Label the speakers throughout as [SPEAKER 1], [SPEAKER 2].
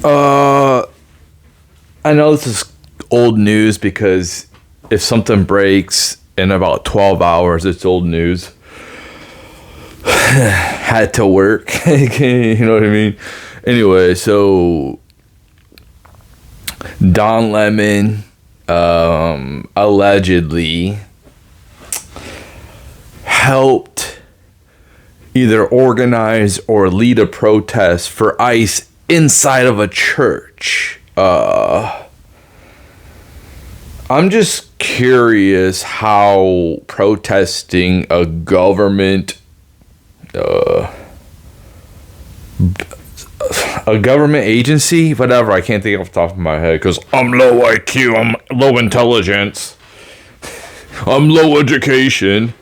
[SPEAKER 1] Uh, I know this is old news because if something breaks in about 12 hours, it's old news. Had to work. You know what I mean? Anyway, so Don Lemon allegedly helped either organize or lead a protest for ICE inside of a church. I'm just curious how protesting a government agency, whatever, I can't think off the top of my head because I'm low IQ, I'm low intelligence, I'm low education.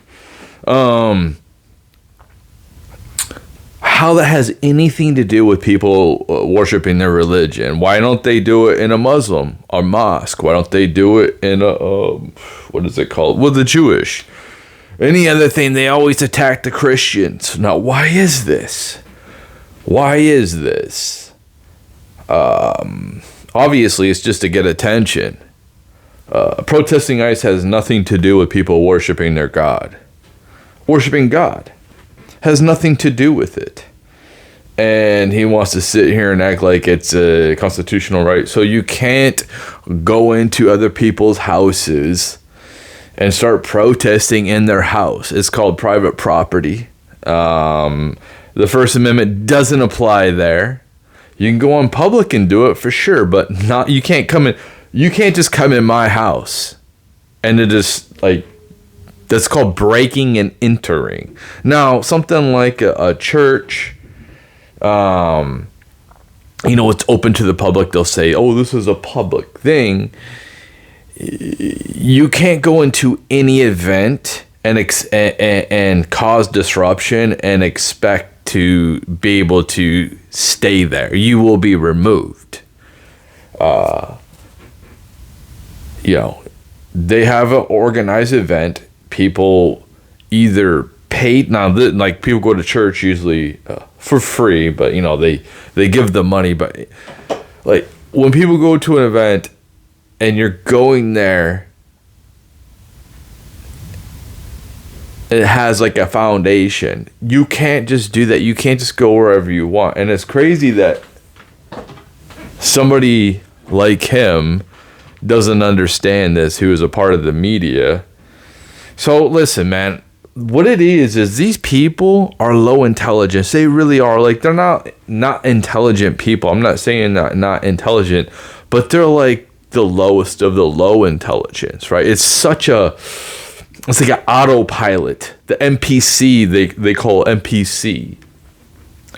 [SPEAKER 1] How that has anything to do with people worshiping their religion? Why don't they do it in a Muslim or mosque? Why don't they do it in a what is it called? Well, the Jewish. Any other thing, they always attack the Christians. Now, why is this? Why is this? Obviously, it's just to get attention. Protesting ICE has nothing to do with people worshiping their God. Worshiping God has nothing to do with it. And he wants to sit here and act like it's a constitutional right. So you can't go into other people's houses and start protesting in their house. It's called private property. The First Amendment doesn't apply there. You can go on public and do it for sure, but not. You can't come in. You can't just come in my house and it just like. That's called breaking and entering. Now, something like a church, it's open to the public. They'll say, "Oh, this is a public thing." You can't go into any event and cause disruption and expect to be able to stay there. You will be removed. They have an organized event. People either paid now, like people go to church usually for free, but they give the money. But like when people go to an event and you're going there, it has like a foundation. You can't just do that. You can't just go wherever you want. And it's crazy that somebody like him doesn't understand this, who is a part of the media. So listen, man, what it is these people are low intelligence. They really are. Like, they're not intelligent people. I'm not saying not intelligent, but they're like the lowest of the low intelligence, right? It's like an autopilot. The NPC, they call NPC.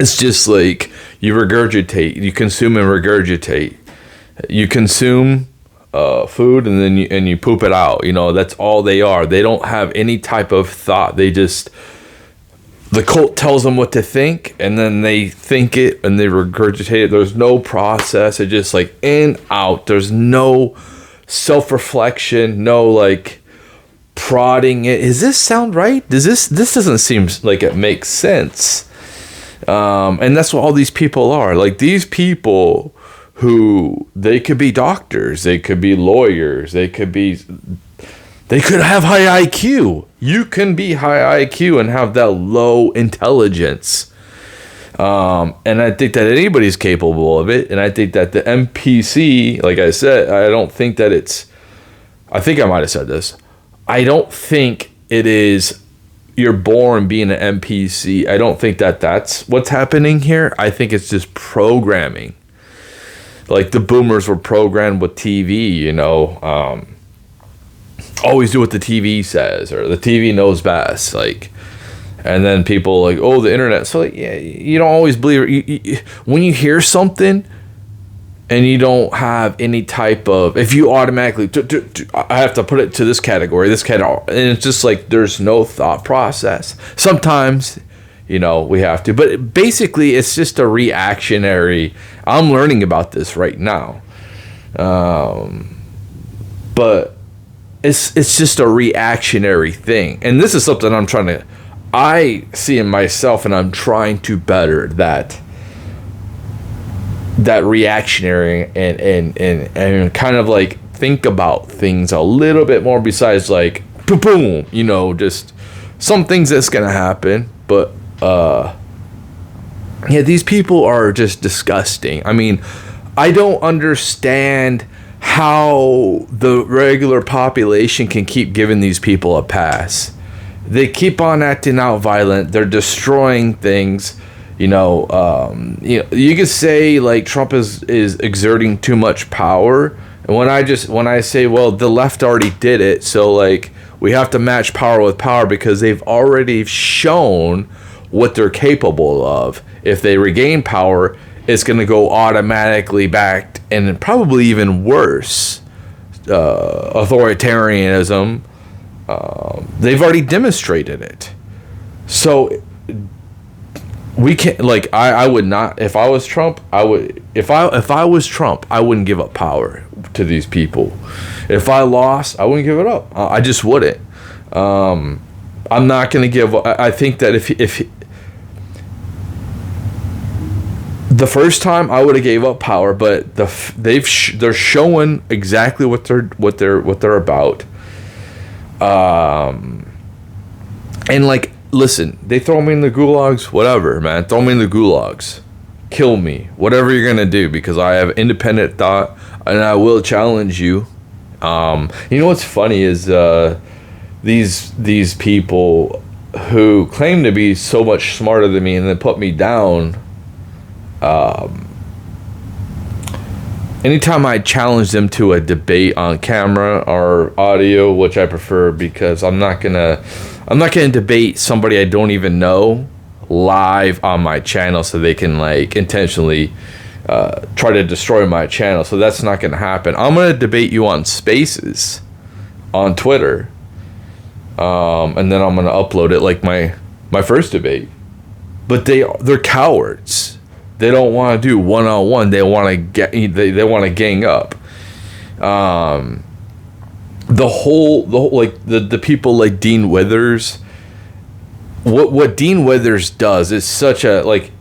[SPEAKER 1] It's just like you regurgitate, you consume and regurgitate. You consume food and then you poop it out. That's all they are. They don't have any type of thought. The cult tells them what to think and then they think it and they regurgitate it. There's no process. It's just like in, out. There's no self-reflection, no like prodding it. Does this sound right? This doesn't seem like it makes sense. And that's what all these people are. Like, these people who, they could be doctors, they could be lawyers, they could have high IQ. You can be high IQ and have that low intelligence. And I think that anybody's capable of it. And I think that the NPC, like I said, I think I might have said this. I don't think it is you're born being an NPC. I don't think that's what's happening here. I think it's just programming. Like the boomers were programmed with TV, always do what the TV says, or the TV knows best. Like, and then people like, oh, the internet. So yeah, you don't always believe when you hear something and you don't have any type of, if you automatically, I have to put it to this category, and it's just like there's no thought process. Sometimes, we have to, but basically it's just a reactionary. I'm learning about this right now, but it's just a reactionary thing, and this is something I see in myself, and I'm trying to better that. that reactionary and kind of like think about things a little bit more besides like boom, you know, just some things that's gonna happen. But yeah, these people are just disgusting. I mean, I don't understand how the regular population can keep giving these people a pass. They keep on acting out violent. They're destroying things. You know, you could say like Trump is exerting too much power. And when I say, well, the left already did it, so like we have to match power with power because they've already shown what they're capable of. If they regain power, it's going to go automatically back and probably even worse authoritarianism. They've already demonstrated it. So we can't, like, I would not, if I was Trump, I would, if I was Trump, I wouldn't give up power to these people. If I lost, I wouldn't give it up. I just wouldn't. I'm not going to give, I think that if the first time I would have gave up power, but they're showing exactly what they're about. And like, listen, they throw me in the gulags, whatever, man. Throw me in the gulags. Kill me. Whatever you're going to do, because I have independent thought and I will challenge you. You know what's funny is these people who claim to be so much smarter than me and then put me down. Anytime I challenge them to a debate on camera or audio, which I prefer because I'm not gonna debate somebody I don't even know live on my channel, so they can like intentionally try to destroy my channel. So that's not gonna happen. I'm gonna debate you on Spaces on Twitter, and then I'm gonna upload it like my first debate. But they're cowards. They don't want to do one-on-one. They want to they want to gang up. The whole like the people like Dean Withers. What Dean Withers does is such a like.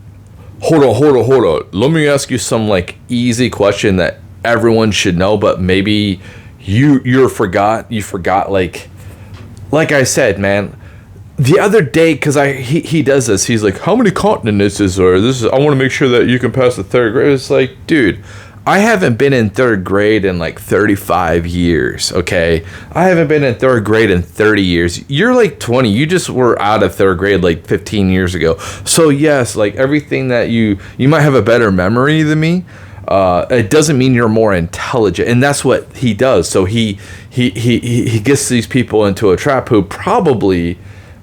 [SPEAKER 1] Hold on. Let me ask you some like easy question that everyone should know, but maybe you forgot like I said, man. The other day, because he does this, he's like, how many continents is there? I want to make sure that you can pass the third grade. It's like, dude, I haven't been in third grade in like 35 years, okay? I haven't been in third grade in 30 years. You're like 20. You just were out of third grade like 15 years ago. So yes, like everything that you might have a better memory than me. It doesn't mean you're more intelligent, and that's what he does. So he gets these people into a trap who probably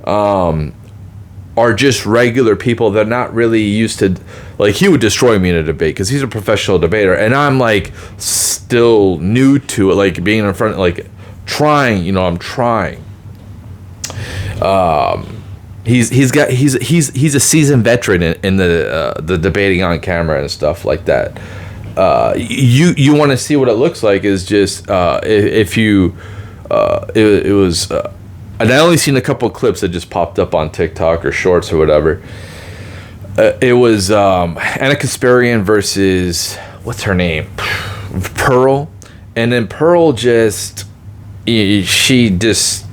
[SPEAKER 1] are just regular people that are not really used to, like, he would destroy me in a debate because he's a professional debater and I'm like still new to it, like being in front, like trying, I'm trying. He's a seasoned veteran in the debating on camera and stuff like that. You want to see what it looks like is just if you it was and I only seen a couple of clips that just popped up on TikTok or Shorts or whatever. It was Anna Kasparian versus, what's her name? Pearl. And then Pearl she just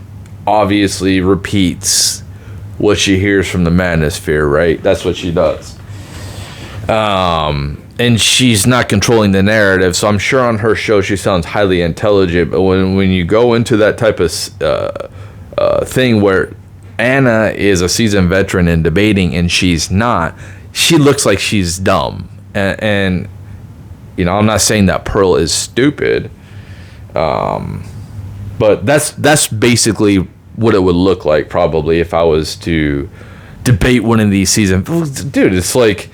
[SPEAKER 1] obviously repeats what she hears from the manosphere, right? That's what she does. And she's not controlling the narrative, so I'm sure on her show she sounds highly intelligent, but when you go into that type of thing where Anna is a seasoned veteran in debating and she's not, she looks like she's dumb. And I'm not saying that Pearl is stupid, but that's basically what it would look like probably if I was to debate one of these seasons. Dude, it's like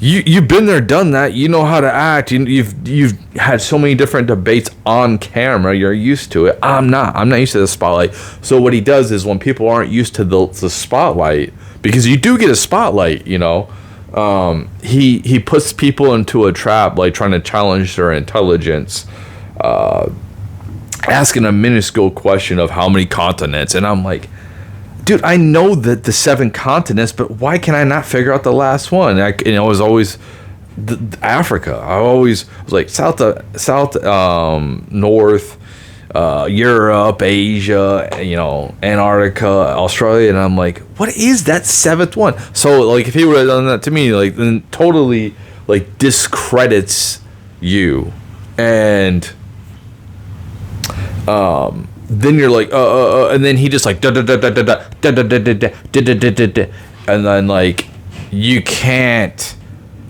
[SPEAKER 1] you've been there, done that. You know how to act. You've had so many different debates on camera. You're used to it. I'm not used to the spotlight. So what he does is when people aren't used to the spotlight, because you do get a spotlight, he puts people into a trap, like trying to challenge their intelligence, asking a minuscule question of how many continents, and I'm like, dude, I know that the 7 continents, but why can I not figure out the last one? I was always Africa. I always was like South, North, Europe, Asia, Antarctica, Australia, and I'm like, what is that seventh one? So like, if he would have done that to me, like, then totally like discredits you, and then you're like, and then he just like and then like, you can't.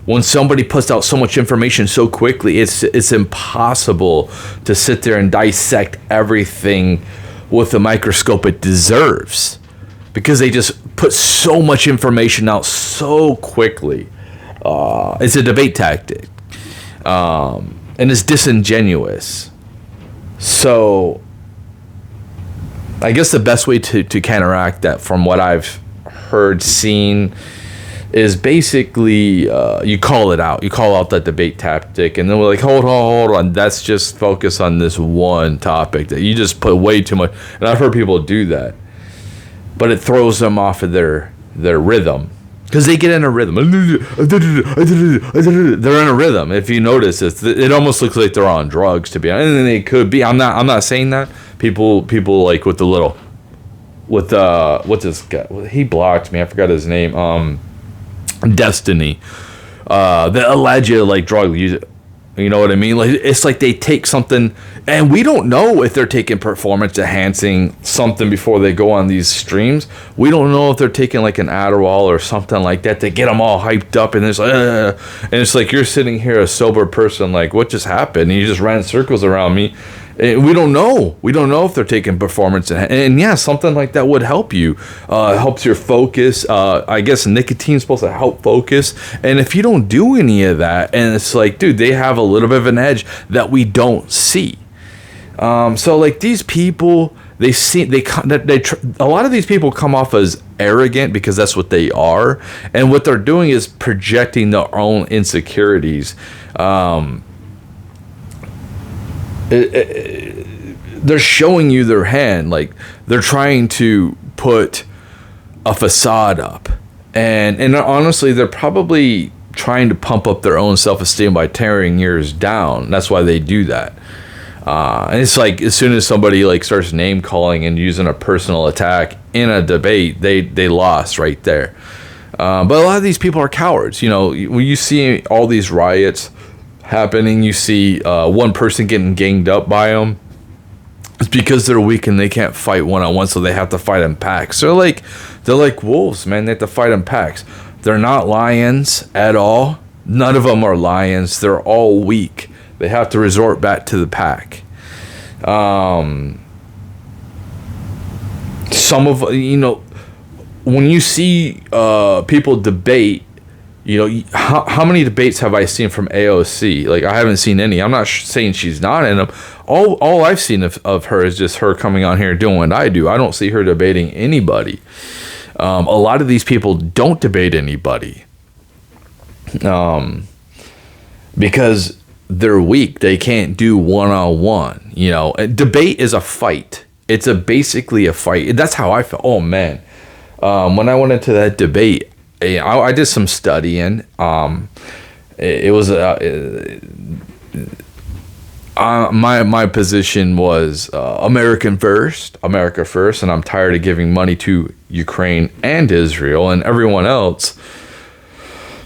[SPEAKER 1] When somebody puts out so much information so quickly, it's impossible to sit there and dissect everything with the microscope it deserves, because they just put so much information out so quickly. It's a debate tactic, and it's disingenuous. So I guess the best way to counteract that, from what I've heard, seen, is basically you call it out. You call out that debate tactic, and then we're like, hold on. That's just focus on this one topic that you just put way too much. And I've heard people do that, but it throws them off of their rhythm, because they get in a rhythm. They're in a rhythm. If you notice, it almost looks like they're on drugs, to be honest. And they could be. I'm not saying that. People like with what's this guy? He blocked me. I forgot his name. Destiny, the alleged like drug user, you know what I mean? Like, it's like they take something, and we don't know if they're taking performance enhancing something before they go on these streams. We don't know if they're taking like an Adderall or something like that to get them all hyped up, and it's like you're sitting here, a sober person, like, what just happened? And you just ran circles around me. We don't know. We don't know if they're taking performance, and yeah, something like that would help you. Helps your focus. I guess nicotine's supposed to help focus, and if you don't do any of that, and it's like, dude, they have a little bit of an edge that we don't see. So like, these people, a lot of these people come off as arrogant, because that's what they are, and what they're doing is projecting their own insecurities. They're showing you their hand, like they're trying to put a facade up, and honestly, they're probably trying to pump up their own self-esteem by tearing yours down. That's why they do that. And it's like, as soon as somebody like starts name calling and using a personal attack in a debate, they lost right there. But a lot of these people are cowards. When you see all these riots happening, you see one person getting ganged up by them, it's because they're weak and they can't fight one-on-one, so they have to fight in packs. They're like wolves, man. They have to fight in packs. They're not lions at all. None of them are lions. They're all weak. They have to resort back to the pack. Some of, when you see people debate, how many debates have I seen from AOC? Like, I haven't seen any. I'm not saying she's not in them. All I've seen of her is just her coming on here doing what I do. I don't see her debating anybody. A lot of these people don't debate anybody, because they're weak. They can't do one-on-one. Debate is a fight. It's basically a fight. That's how I felt. Oh man, when I went into that debate, I did some studying. It was my position was America first, and I'm tired of giving money to Ukraine and Israel and everyone else.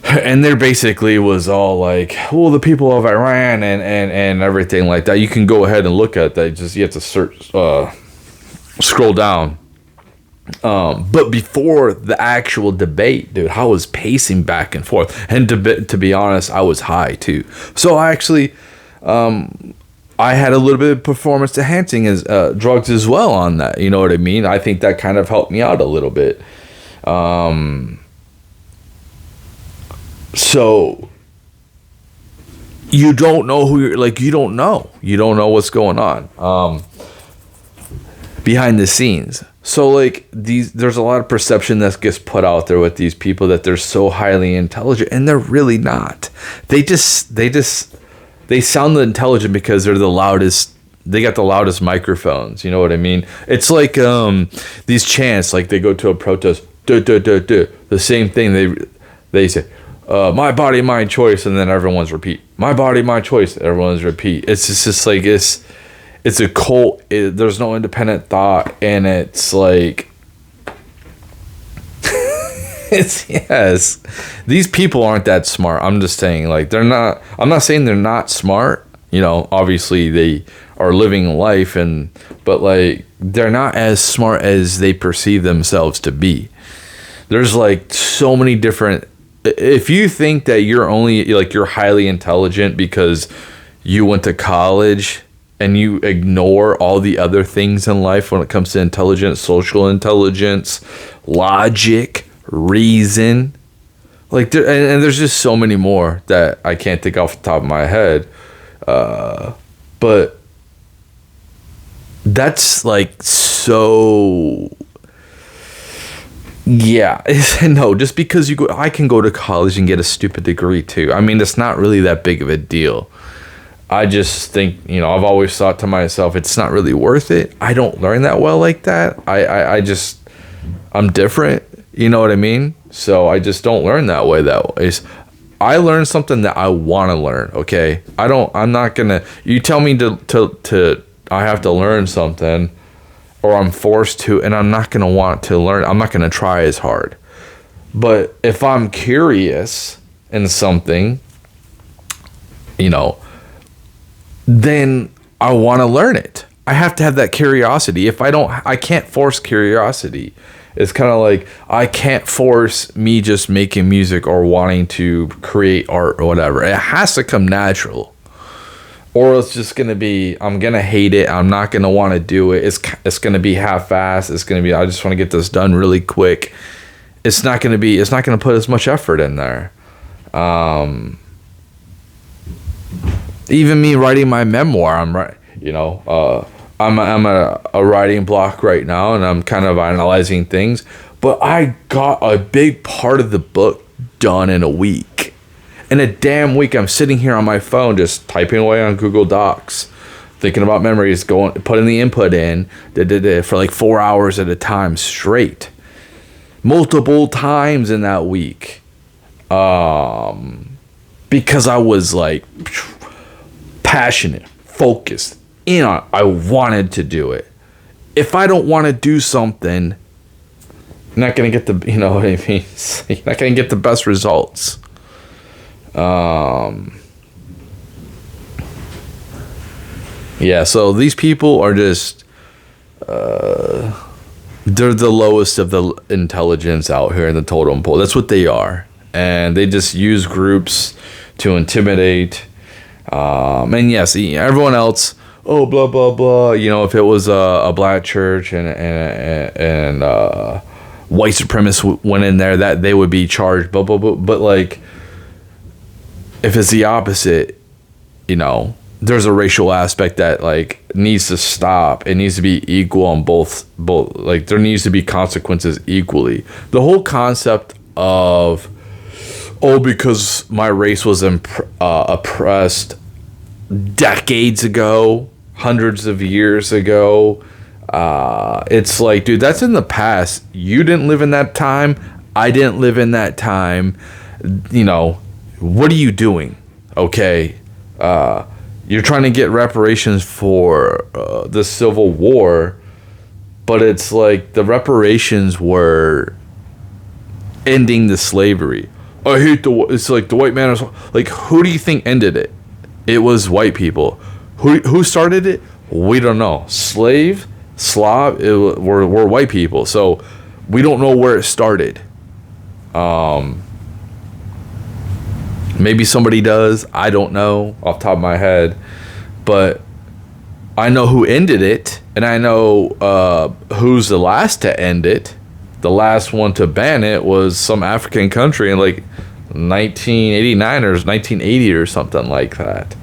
[SPEAKER 1] And there basically was all like, well, the people of Iran and everything like that. You can go ahead and look at that. You have to search, scroll down. But before the actual debate, dude, I was pacing back and forth. And to be honest, I was high too. So I actually, I had a little bit of performance enhancing drugs as well on that. You know what I mean? I think that kind of helped me out a little bit. So you don't know who you're like. You don't know what's going on behind the scenes. So like there's a lot of perception that gets put out there with these people that they're so highly intelligent, and they're really not. They sound intelligent because they're the loudest. They got the loudest microphones. You know what I mean? It's like these chants, like they go to a protest, the same thing. They say, my body, my choice, and then everyone's repeat. My body, my choice. Everyone's repeat. It's just like it's a cult. There's no independent thought, and it's like it's yes. These people aren't that smart. I'm just saying, like they're not. I'm not saying they're not smart. You know, obviously they are living life, but like they're not as smart as they perceive themselves to be. There's like so many different. If you think that you're only like you're highly intelligent because you went to college and you ignore all the other things in life when it comes to intelligence, social intelligence, logic, reason, like and there's just so many more that I can't think off the top of my head, but that's like so. Yeah, no, just because I can go to college and get a stupid degree too. I mean, it's not really that big of a deal. I just think, I've always thought to myself, it's not really worth it. I don't learn that well like that. I'm different. You know what I mean? So I just don't learn that way. I learn something that I want to learn. Okay. I'm not going to, you tell me to, I have to learn something, or I'm forced to, and I'm not going to want to learn. I'm not going to try as hard. But if I'm curious in something, then I want to learn it. I have to have that curiosity. If I don't, I can't force curiosity. It's kind of like I can't force me just making music or wanting to create art or whatever. It has to come natural. Or it's just going to be, I'm going to hate it. I'm not going to want to do it. It's going to be half-assed. It's going to be, I just want to get this done really quick. It's not going to put as much effort in there. Even me writing my memoir, I'm a writing block right now, and I'm kind of analyzing things. But I got a big part of the book done in a week. In a damn week, I'm sitting here on my phone just typing away on Google Docs, thinking about memories, putting the input in for like 4 hours at a time straight. Multiple times in that week. Because I was like passionate, focused, I wanted to do it. If I don't want to do something, I'm not going to get the, you know what I mean? You're not going to get the best results. Yeah, so these people are just, they're the lowest of the intelligence out here in the totem pole. That's what they are. And they just use groups to intimidate. And yes, everyone else, oh, blah, blah, blah. If it was a black church and white supremacists went in there, that they would be charged, blah, blah, blah. But like, if it's the opposite, there's a racial aspect that like needs to stop. It needs to be equal on both. Like there needs to be consequences equally. The whole concept of, because my race was oppressed decades ago, hundreds of years ago, it's like, dude, that's in the past. You didn't live in that time. I didn't live in that time. What are you doing? Okay. You're trying to get reparations for the Civil War, but it's like the reparations were ending the slavery. I hate it's like the white man is like, who do you think ended it? It was white people. Who started it? We don't know. Slav, were white people. So we don't know where it started. Maybe somebody does. I don't know off the top of my head. But I know who ended it, and I know who's the last to end it. The last one to ban it was some African country in like 1989 or 1980 or something like that.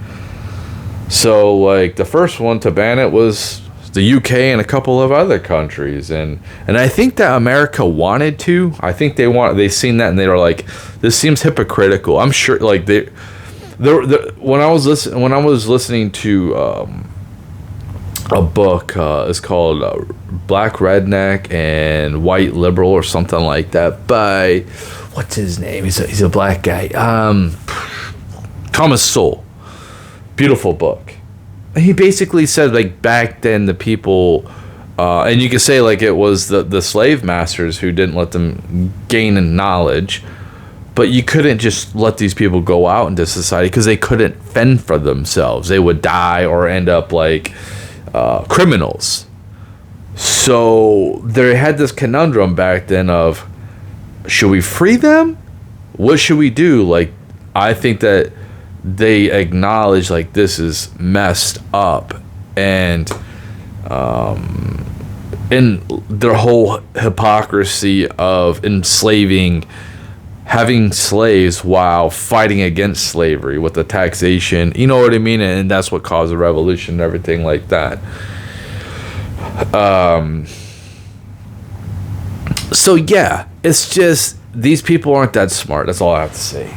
[SPEAKER 1] So like the first one to ban it was the UK and a couple of other countries, and I think that America wanted to. I think they seen that and they were like, this seems hypocritical. I'm sure like when I was listening to a book, it's called Black Redneck and White Liberal or something like that by what's his name? He's a black guy. Thomas Sowell. Beautiful book. He basically said, like, back then the people, and you could say like it was the slave masters who didn't let them gain in knowledge, but you couldn't just let these people go out into society because they couldn't fend for themselves. They would die or end up like criminals. So they had this conundrum back then of, should we free them? What should we do? Like, I think that they acknowledge like this is messed up, and in their whole hypocrisy of enslaving, having slaves while fighting against slavery with the taxation, you know what I mean? And that's what caused the revolution and everything like that. So yeah, it's just, these people aren't that smart. That's all I have to say.